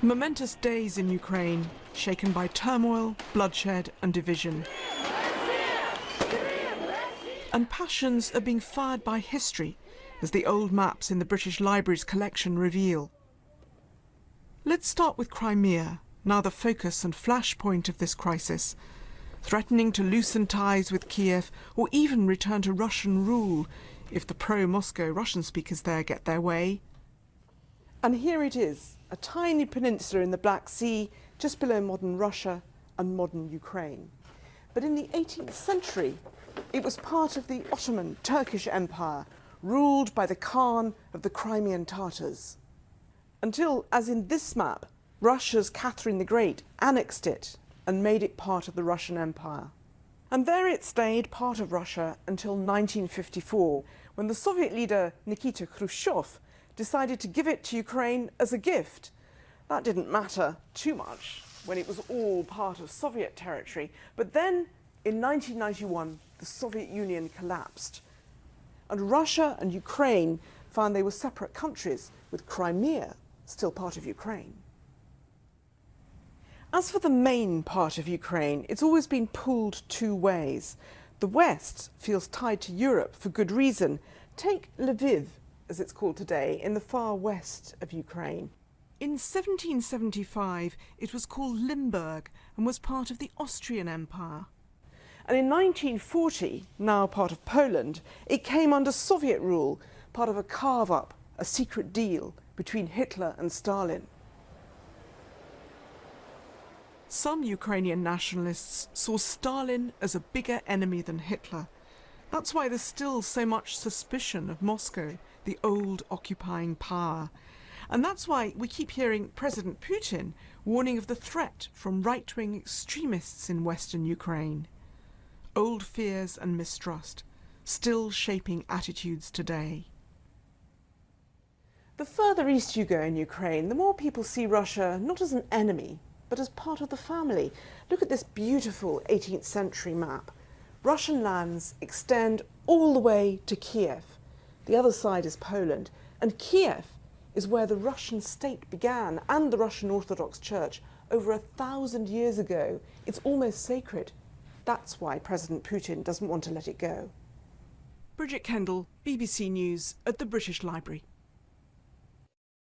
Momentous days in Ukraine, shaken by turmoil, bloodshed and division. And passions are being fired by history, as the old maps in the British Library's collection reveal. Let's start with Crimea, now the focus and flashpoint of this crisis, threatening to loosen ties with Kiev or even return to Russian rule if the pro-Moscow Russian speakers there get their way. And here it is, a tiny peninsula in the Black Sea, just below modern Russia and modern Ukraine. But in the 18th century, it was part of the Ottoman Turkish Empire, ruled by the Khan of the Crimean Tatars. Until, as in this map, Russia's Catherine the Great annexed it and made it part of the Russian Empire. And there it stayed part of Russia until 1954, when the Soviet leader Nikita Khrushchev decided to give it to Ukraine as a gift. That didn't matter too much when it was all part of Soviet territory. But then, in 1991, the Soviet Union collapsed. And Russia and Ukraine found they were separate countries, with Crimea still part of Ukraine. As for the main part of Ukraine, it's always been pulled two ways. The West feels tied to Europe for good reason. Take Lviv, as it's called today, in the far west of Ukraine. In 1775, it was called Limburg and was part of the Austrian Empire. And in 1940, now part of Poland, it came under Soviet rule, part of a carve-up, a secret deal between Hitler and Stalin. Some Ukrainian nationalists saw Stalin as a bigger enemy than Hitler. That's why there's still so much suspicion of Moscow, the old occupying power. And that's why we keep hearing President Putin warning of the threat from right-wing extremists in western Ukraine. Old fears and mistrust, still shaping attitudes today. The further east you go in Ukraine, the more people see Russia not as an enemy, but as part of the family. Look at this beautiful 18th century map. Russian lands extend all the way to Kiev. The other side is Poland, and Kiev is where the Russian state began, and the Russian Orthodox Church over 1,000 years ago. It's almost sacred. That's why President Putin doesn't want to let it go. Bridget Kendall, BBC News at the British Library.